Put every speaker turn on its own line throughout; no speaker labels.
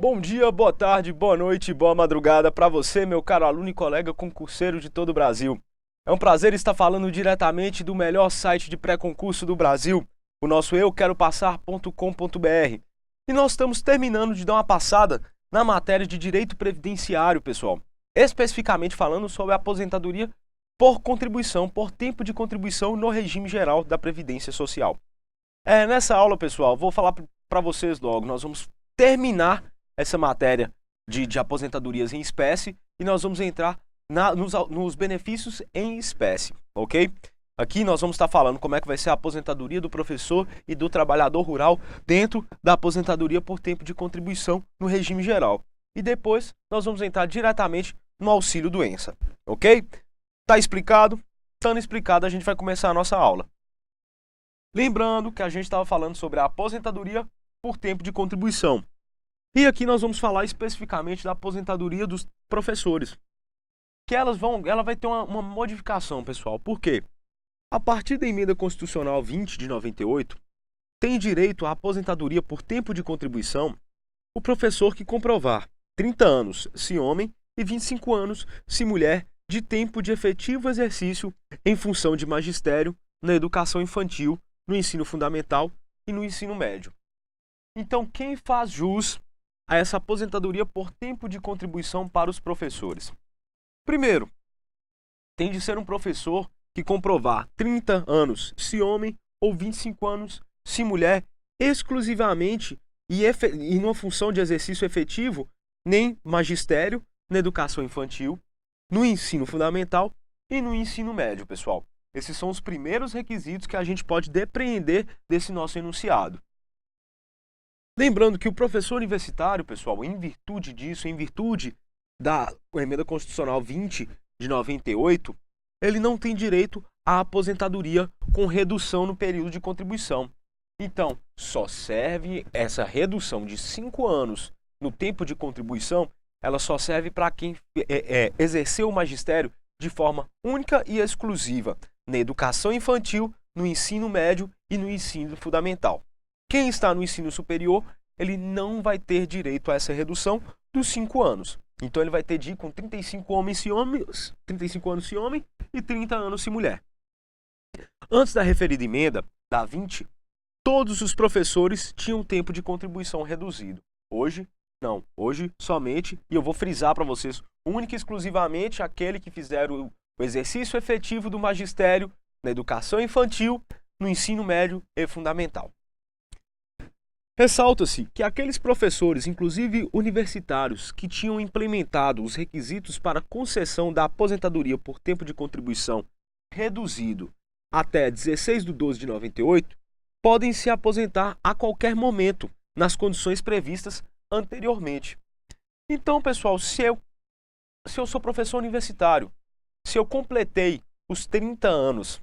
Bom dia, boa tarde, boa noite, boa madrugada para você, meu caro aluno e colega concurseiro de todo o Brasil. É um prazer estar falando diretamente do melhor site de pré-concurso do Brasil, o nosso euqueropassar.com.br. E nós estamos terminando de dar uma passada na matéria de direito previdenciário, pessoal. Especificamente falando sobre a aposentadoria por contribuição, por tempo de contribuição no regime geral da Previdência Social. Nessa aula, pessoal, vou falar para vocês logo, nós vamos terminar essa matéria de aposentadorias em espécie e nós vamos entrar nos benefícios em espécie, ok? Aqui nós vamos estar falando como é que vai ser a aposentadoria do professor e do trabalhador rural dentro da aposentadoria por tempo de contribuição no regime geral. E depois nós vamos entrar diretamente no auxílio-doença, ok? Tá explicado? Estando explicado, a gente vai começar a nossa aula. Lembrando que a gente estava falando sobre a aposentadoria por tempo de contribuição. E aqui nós vamos falar especificamente da aposentadoria dos professores. Que ela vai ter uma modificação, pessoal. Por quê? A partir da Emenda Constitucional 20 de 98, tem direito à aposentadoria por tempo de contribuição o professor que comprovar 30 anos se homem e 25 anos se mulher de tempo de efetivo exercício em função de magistério na educação infantil, no ensino fundamental e no ensino médio. Então, quem faz jus a essa aposentadoria por tempo de contribuição para os professores? Primeiro, tem de ser um professor que comprovar 30 anos se homem ou 25 anos se mulher, exclusivamente e numa função de exercício efetivo, nem magistério, na educação infantil, no ensino fundamental e no ensino médio, pessoal. Esses são os primeiros requisitos que a gente pode depreender desse nosso enunciado. Lembrando que o professor universitário, pessoal, em virtude disso, em virtude da Emenda Constitucional 20 de 98, ele não tem direito à aposentadoria com redução no período de contribuição. Então, só serve essa redução de 5 anos no tempo de contribuição, ela só serve para quem exerceu o magistério de forma única e exclusiva na educação infantil, no ensino médio e no ensino fundamental. Quem está no ensino superior, ele não vai ter direito a essa redução dos 5 anos. Então ele vai ter de ir com 35 anos se homem e 30 anos se mulher. Antes da referida emenda, da 20, todos os professores tinham tempo de contribuição reduzido. Hoje, não. Hoje, somente, e eu vou frisar para vocês, única e exclusivamente aquele que fizeram o exercício efetivo do magistério na educação infantil, no ensino médio e fundamental. Ressalta-se que aqueles professores, inclusive universitários, que tinham implementado os requisitos para concessão da aposentadoria por tempo de contribuição reduzido até 16 de 12 de 98, podem se aposentar a qualquer momento, nas condições previstas anteriormente. Então, pessoal, se eu sou professor universitário, se eu completei os 30 anos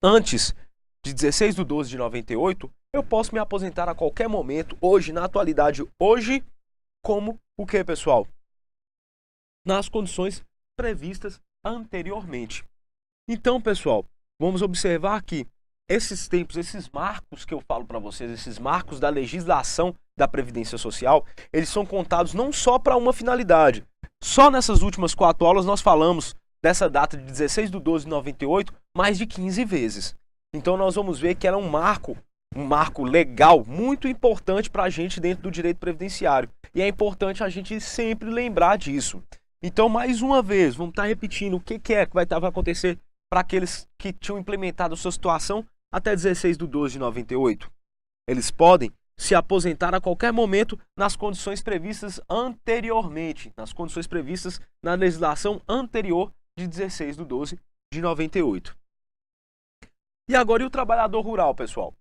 antes de 16 de 12 de 98, eu posso me aposentar a qualquer momento, hoje, na atualidade, hoje, como o que, pessoal? Nas condições previstas anteriormente. Então, pessoal, vamos observar que esses tempos, esses marcos que eu falo para vocês, esses marcos da legislação da Previdência Social, eles são contados não só para uma finalidade. Só nessas últimas 4 aulas nós falamos dessa data de 16 de 12 de 98 mais de 15 vezes. Então nós vamos ver que era um marco legal, muito importante para a gente dentro do direito previdenciário. E é importante a gente sempre lembrar disso. Então, mais uma vez, vamos estar repetindo o que vai acontecer para aqueles que tinham implementado a sua situação até 16 de 12 de 98. Eles podem se aposentar a qualquer momento nas condições previstas anteriormente, nas condições previstas na legislação anterior de 16 de 12 de 98. E agora, e o trabalhador rural, pessoal?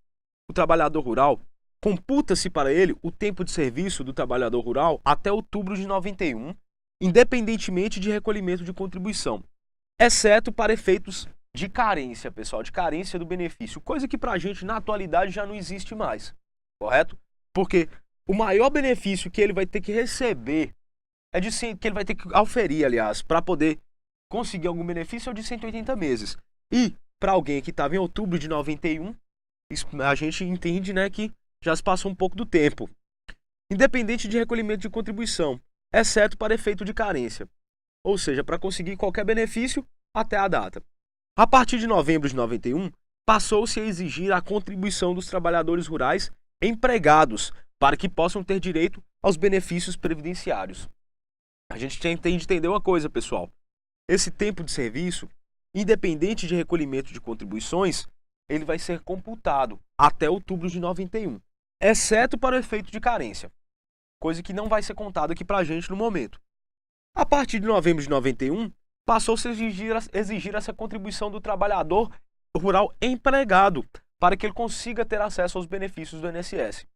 O trabalhador rural, computa-se para ele o tempo de serviço do trabalhador rural até outubro de 91, independentemente de recolhimento de contribuição, exceto para efeitos de carência, pessoal, de carência do benefício, coisa que para a gente na atualidade já não existe mais, correto? Porque o maior benefício que ele vai ter que receber que ele vai ter que auferir, aliás, para poder conseguir algum benefício é o de 180 meses. E para alguém que estava em outubro de 91, a gente entende, né, que já se passou um pouco do tempo. independente de recolhimento de contribuição, exceto para efeito de carência, ou seja, para conseguir qualquer benefício até a data. A partir de novembro de 91, passou-se a exigir a contribuição dos trabalhadores rurais empregados para que possam ter direito aos benefícios previdenciários. A gente tem de entender uma coisa, pessoal. Esse tempo de serviço, independente de recolhimento de contribuições, ele vai ser computado até outubro de 91, exceto para o efeito de carência, coisa que não vai ser contada aqui para a gente no momento. A partir de novembro de 91, passou-se a exigir essa contribuição do trabalhador rural empregado para que ele consiga ter acesso aos benefícios do INSS.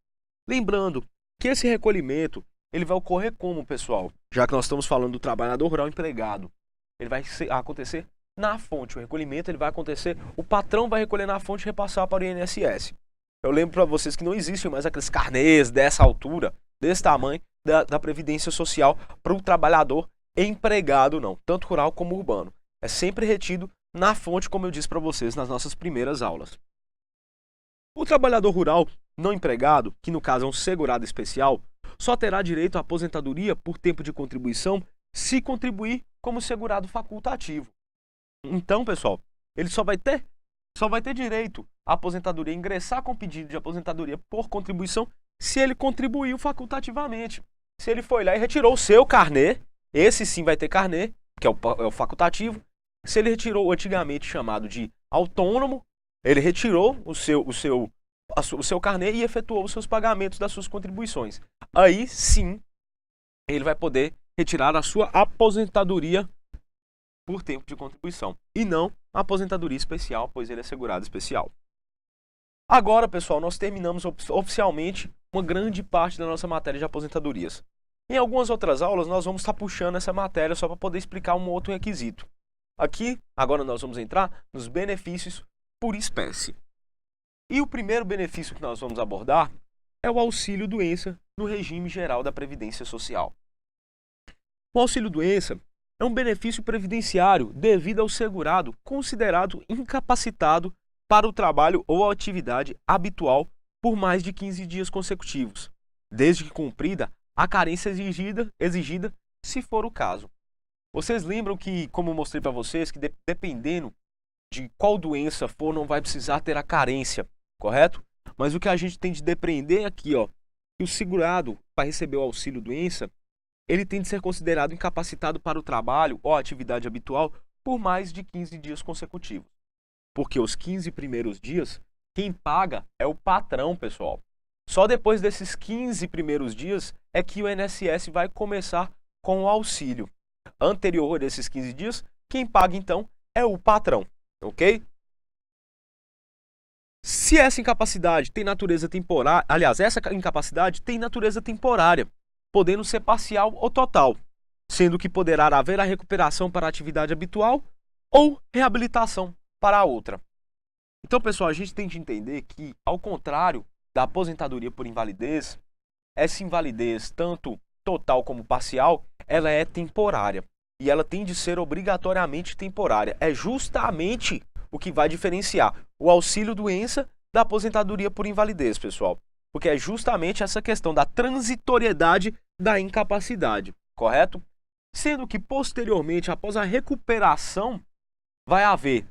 Lembrando que esse recolhimento ele vai ocorrer como, pessoal? Já que nós estamos falando do trabalhador rural empregado, ele vai acontecer na fonte. O recolhimento ele vai acontecer, o patrão vai recolher na fonte e repassar para o INSS. Eu lembro para vocês que não existem mais aqueles carnês dessa altura, desse tamanho, da Previdência Social para o trabalhador empregado, não, tanto rural como urbano. É sempre retido na fonte, como eu disse para vocês nas nossas primeiras aulas. O trabalhador rural não empregado, que no caso é um segurado especial, só terá direito à aposentadoria por tempo de contribuição se contribuir como segurado facultativo. Então, pessoal, ele só vai ter direito à aposentadoria, ingressar com pedido de aposentadoria por contribuição se ele contribuiu facultativamente. Se ele foi lá e retirou o seu carnê, esse sim vai ter carnê, que é o facultativo. Se ele retirou o antigamente chamado de autônomo, ele retirou o seu carnê e efetuou os seus pagamentos das suas contribuições. Aí sim, ele vai poder retirar a sua aposentadoria por tempo de contribuição. E não a aposentadoria especial, pois ele é segurado especial. Agora, pessoal, nós terminamos oficialmente uma grande parte da nossa matéria de aposentadorias. Em algumas outras aulas, nós vamos estar puxando essa matéria só para poder explicar um outro requisito. Aqui, agora nós vamos entrar nos benefícios por espécie. E o primeiro benefício que nós vamos abordar é o auxílio-doença no regime geral da Previdência Social. O auxílio-doença é um benefício previdenciário devido ao segurado considerado incapacitado para o trabalho ou a atividade habitual por mais de 15 dias consecutivos, desde que cumprida a carência exigida, se for o caso. Vocês lembram que, como eu mostrei para vocês, que dependendo de qual doença for, não vai precisar ter a carência, correto? Mas o que a gente tem de depender aqui, ó, que o segurado, para receber o auxílio-doença, ele tem de ser considerado incapacitado para o trabalho ou a atividade habitual por mais de 15 dias consecutivos. Porque os 15 primeiros dias, quem paga é o patrão, pessoal. Só depois desses 15 primeiros dias é que o INSS vai começar com o auxílio. Anterior a esses 15 dias, quem paga então é o patrão, ok? Se essa incapacidade tem natureza temporária, aliás, essa incapacidade tem natureza temporária, podendo ser parcial ou total, sendo que poderá haver a recuperação para a atividade habitual ou reabilitação para a outra. Então, pessoal, a gente tem de entender que, ao contrário da aposentadoria por invalidez, essa invalidez, tanto total como parcial, ela é temporária e ela tem de ser obrigatoriamente temporária. É justamente o que vai diferenciar o auxílio-doença da aposentadoria por invalidez, pessoal. Porque é justamente essa questão da transitoriedade da incapacidade, correto? Sendo que, posteriormente, após a recuperação, vai haver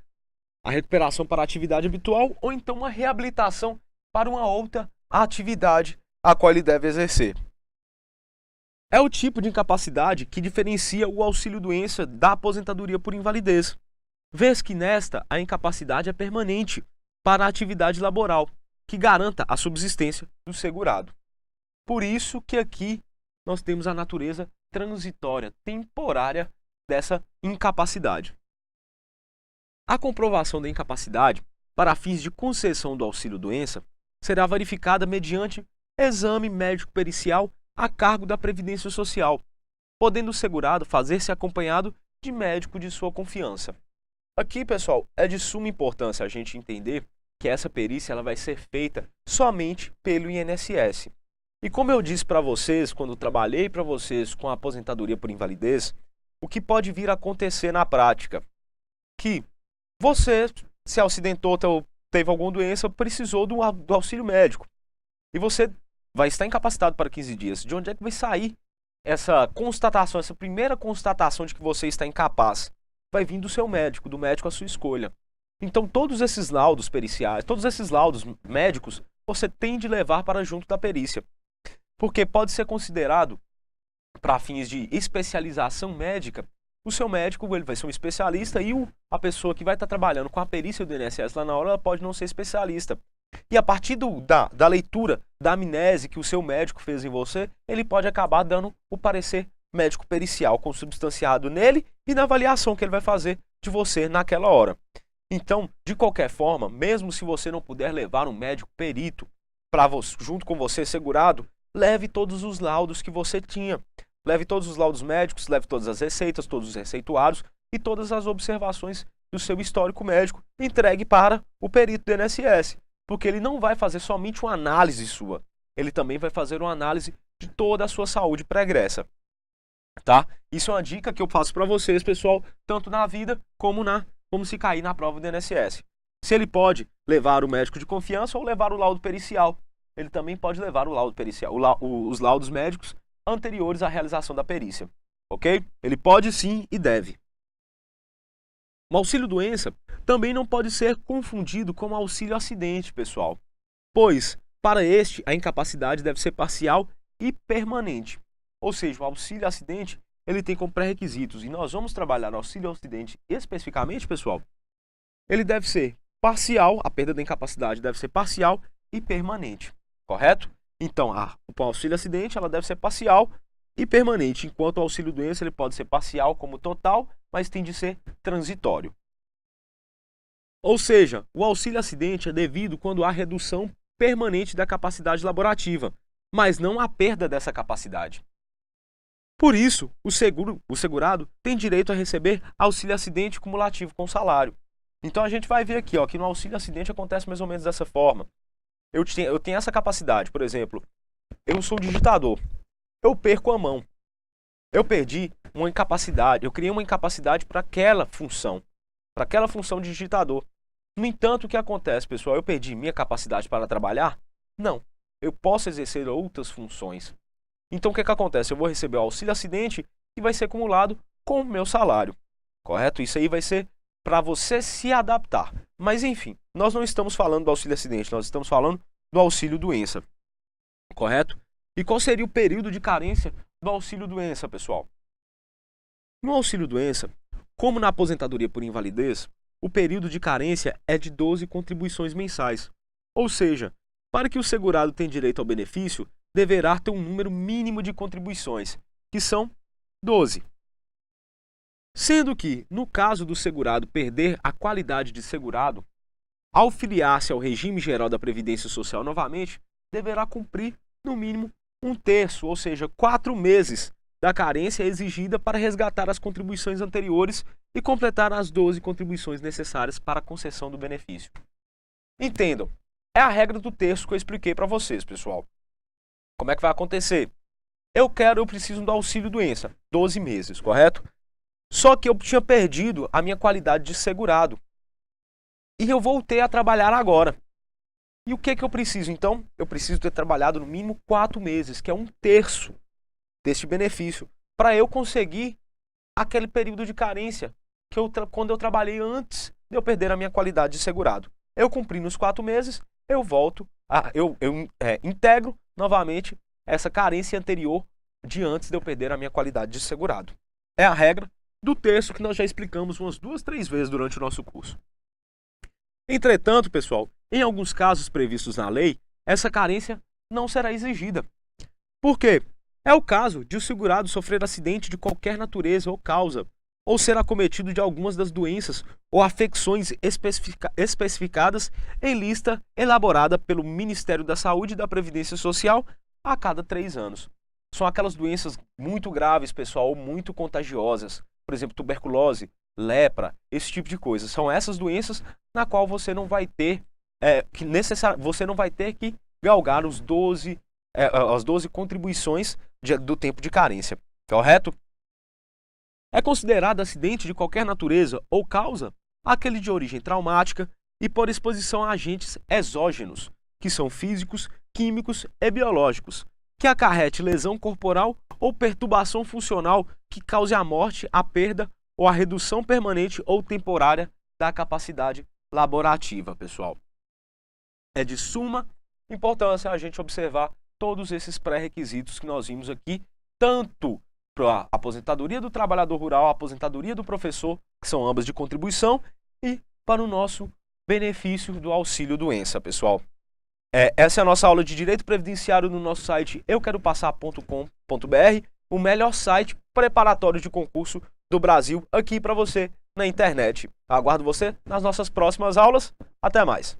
a recuperação para a atividade habitual ou então uma reabilitação para uma outra atividade a qual ele deve exercer. É o tipo de incapacidade que diferencia o auxílio-doença da aposentadoria por invalidez, vez que nesta a incapacidade é permanente para a atividade laboral, que garanta a subsistência do segurado. Por isso que aqui nós temos a natureza transitória, temporária dessa incapacidade. A comprovação da incapacidade para fins de concessão do auxílio-doença será verificada mediante exame médico-pericial a cargo da Previdência Social, podendo o segurado fazer-se acompanhado de médico de sua confiança. Aqui, pessoal, é de suma importância a gente entender que essa perícia ela vai ser feita somente pelo INSS. E como eu disse para vocês, quando trabalhei para vocês com a aposentadoria por invalidez, o que pode vir a acontecer na prática? Que você se acidentou, teve alguma doença, precisou do auxílio médico. E você vai estar incapacitado para 15 dias. De onde é que vai sair essa constatação, essa primeira constatação de que você está incapaz? Vai vir do seu médico, do médico à sua escolha. Então, todos esses laudos periciais, todos esses laudos médicos, você tem de levar para junto da perícia. Porque pode ser considerado, para fins de especialização médica, o seu médico ele vai ser um especialista e a pessoa que vai estar trabalhando com a perícia do INSS lá na hora, ela pode não ser especialista. E a partir da leitura da amnese que o seu médico fez em você, ele pode acabar dando o parecer médico pericial consubstanciado nele e na avaliação que ele vai fazer de você naquela hora. Então, de qualquer forma, mesmo se você não puder levar um médico perito junto com você segurado, leve todos os laudos que você tinha. Leve todos os laudos médicos, leve todas as receitas, todos os receituários e todas as observações do seu histórico médico. Entregue para o perito do INSS, porque ele não vai fazer somente uma análise sua, ele também vai fazer uma análise de toda a sua saúde pregressa. Tá? Isso é uma dica que eu faço para vocês, pessoal, tanto na vida como se cair na prova do INSS. Se ele pode levar o médico de confiança ou levar o laudo pericial, ele também pode levar o laudo pericial, os laudos médicos anteriores à realização da perícia, ok? Ele pode sim e deve. O auxílio-doença também não pode ser confundido com o auxílio-acidente, pessoal, pois, para este, a incapacidade deve ser parcial e permanente. Ou seja, o auxílio-acidente ele tem como pré-requisitos, e nós vamos trabalhar no auxílio-acidente especificamente, pessoal, ele deve ser parcial, a perda da incapacidade deve ser parcial e permanente, correto? Então, o auxílio-acidente ela deve ser parcial e permanente, enquanto o auxílio-doença ele pode ser parcial como total, mas tem de ser transitório. Ou seja, o auxílio-acidente é devido quando há redução permanente da capacidade laborativa, mas não a perda dessa capacidade. Por isso, o segurado tem direito a receber auxílio-acidente cumulativo com salário. Então a gente vai ver aqui, que no auxílio-acidente acontece mais ou menos dessa forma. Eu tenho essa capacidade, por exemplo, eu sou digitador, eu perco a mão. Eu perdi uma incapacidade, eu criei uma incapacidade para aquela função de digitador. No entanto, o que acontece, pessoal? Eu perdi minha capacidade para trabalhar? Não, eu posso exercer outras funções. Então, o que acontece? Eu vou receber o auxílio-acidente e vai ser acumulado com o meu salário, correto? Isso aí vai ser para você se adaptar. Mas, enfim, nós não estamos falando do auxílio-acidente, nós estamos falando do auxílio-doença, correto? E qual seria o período de carência do auxílio-doença, pessoal? No auxílio-doença, como na aposentadoria por invalidez, o período de carência é de 12 contribuições mensais. Ou seja, para que o segurado tenha direito ao benefício, deverá ter um número mínimo de contribuições, que são 12. Sendo que, no caso do segurado perder a qualidade de segurado, ao filiar-se ao regime geral da Previdência Social novamente, deverá cumprir, no mínimo, 1/3, ou seja, 4 meses da carência exigida para resgatar as contribuições anteriores e completar as 12 contribuições necessárias para a concessão do benefício. Entendam, é a regra do terço que eu expliquei para vocês, pessoal. Como é que vai acontecer? Eu preciso do auxílio-doença, 12 meses, correto? Só que eu tinha perdido a minha qualidade de segurado. E eu voltei a trabalhar agora. E o que eu preciso, então? Eu preciso ter trabalhado no mínimo 4 meses, que é 1/3 deste benefício, para eu conseguir aquele período de carência quando eu trabalhei antes de eu perder a minha qualidade de segurado. Eu cumpri nos 4 meses, eu volto, eu integro novamente essa carência anterior de antes de eu perder a minha qualidade de segurado. É a regra do terço que nós já explicamos umas 2, 3 vezes durante o nosso curso. Entretanto, pessoal, em alguns casos previstos na lei, essa carência não será exigida. Por quê? É o caso de o segurado sofrer acidente de qualquer natureza ou causa, ou ser acometido de algumas das doenças ou afecções especificadas em lista elaborada pelo Ministério da Saúde e da Previdência Social a cada 3 anos. São aquelas doenças muito graves, pessoal, ou muito contagiosas. Por exemplo, tuberculose, lepra, esse tipo de coisa. São essas doenças na qual você não vai ter que galgar as 12 contribuições do tempo de carência, correto? É considerado acidente de qualquer natureza ou causa aquele de origem traumática e por exposição a agentes exógenos, que são físicos, químicos e biológicos, que acarrete lesão corporal ou perturbação funcional que cause a morte, a perda ou a redução permanente ou temporária da capacidade laborativa, pessoal. É de suma importância a gente observar todos esses pré-requisitos que nós vimos aqui, tanto para a aposentadoria do trabalhador rural, a aposentadoria do professor, que são ambas de contribuição, e para o nosso benefício do auxílio-doença, pessoal. Essa é a nossa aula de Direito Previdenciário no nosso site euqueropassar.com.br, o melhor site preparatório de concurso do Brasil aqui para você na internet. Aguardo você nas nossas próximas aulas. Até mais!